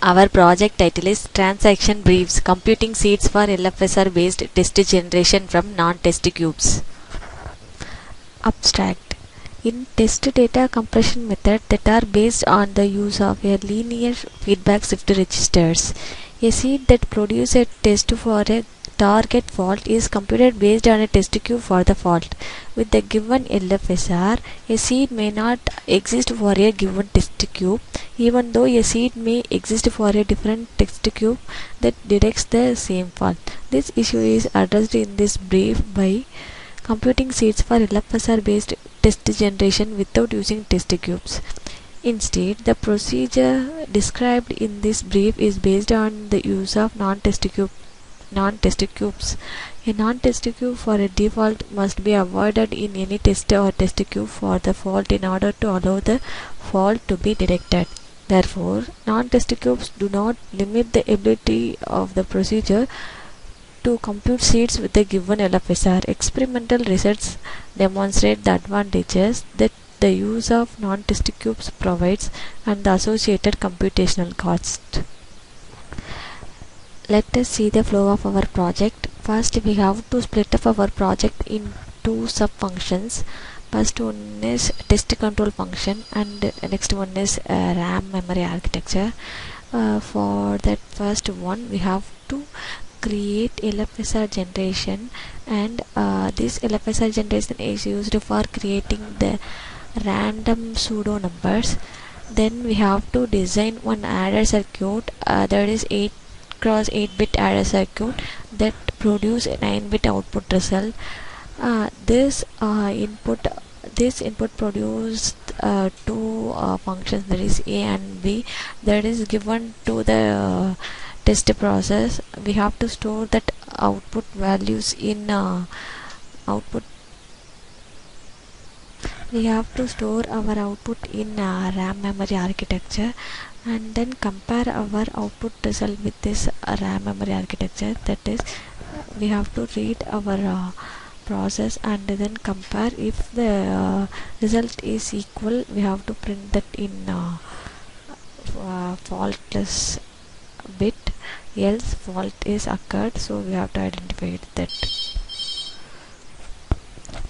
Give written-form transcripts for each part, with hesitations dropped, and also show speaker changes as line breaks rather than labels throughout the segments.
Our project title is Transaction Briefs, Computing Seeds for LFSR-Based Test Generation from Non-Test Cubes. Abstract. In test data compression methods that are based on the use of a linear feedback shift registers, a seed that produces a test for a target fault is computed based on a test cube for the fault. With the given LFSR, a seed may not exist for a given test cube, even though a seed may exist for a different test cube that detects the same fault. This issue is addressed in this brief by computing seeds for LFSR-based test generation without using test cubes. Instead, the procedure described in this brief is based on the use of non-test cubes. A non-test cube for a default must be avoided in any test or test cube for the fault in order to allow the fault to be detected. Therefore, non-test cubes do not limit the ability of the procedure to compute seeds with the given LFSR. Experimental results demonstrate the advantages that the use of non-test cubes provides and the associated computational cost. Let us see the flow of our project. First, we have to split up our project in two sub-functions. First one is test control function and next one is RAM memory architecture. For that first one, we have to create LFSR generation, and this LFSR generation is used for creating the random pseudo numbers. Then we have to design one adder circuit, that is 8 cross 8-bit adder circuit that produce a 9-bit output result. This input produced two functions, that is A and B, that is given to the test process. We have to store that output values in we have to store our output in RAM memory architecture and then compare our output result with this RAM memory architecture. That is, we have to read our process and then compare. If the result is equal, we have to print that in faultless bit, else fault is occurred, so we have to identify that.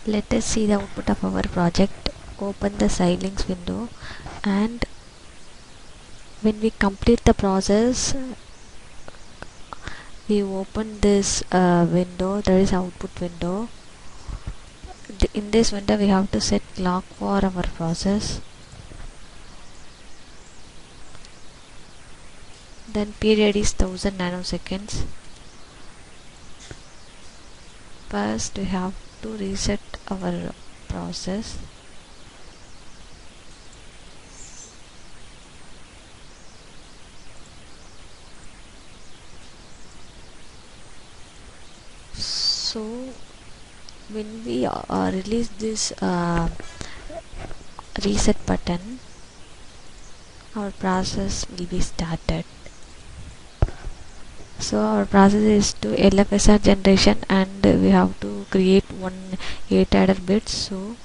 Let us see the output of our project. Open the Xilinx window, and when we complete the process, we open this window, that is output window. In this window we have to set clock for our process, then period is 1000 nanoseconds. First we have to reset our process. So when we release this reset button, our process will be started. So our process is to LFSR generation, and we have to create one 8 adder bits. So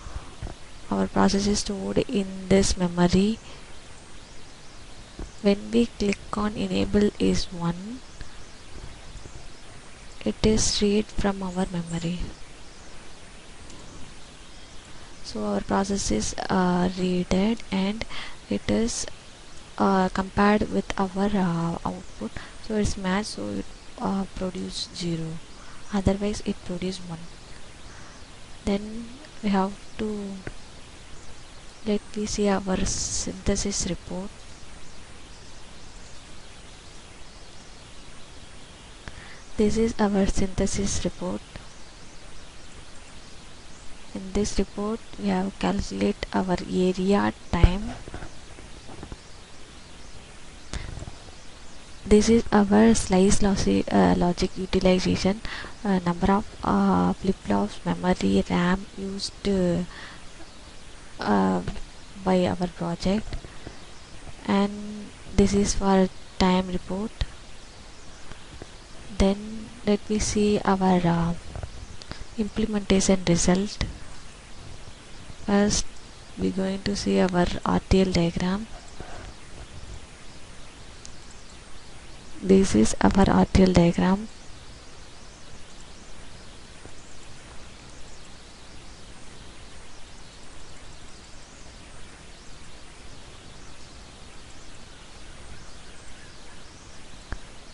our process is stored in this memory. When we click on enable is 1, it is read from our memory. So our process is readed and it is compared with our output. So it's matched, so it produce 0, otherwise it produce 1. Then we have to let me see our synthesis report. This is our synthesis report. In this report we have calculate our area, time. This is our slice logic utilization, number of flip-flops, memory, RAM used by our project, and this is for time report. Then let me see our implementation result. First we're going to see our RTL diagram. This is our RTL diagram.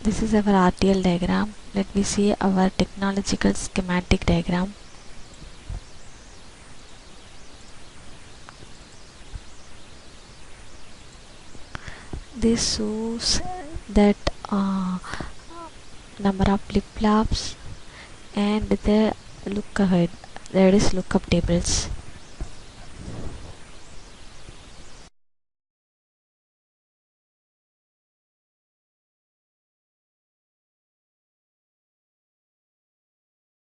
This is our RTL diagram. Let me see our technological schematic diagram. This shows that number of flip-flops and the look ahead, that is lookup tables.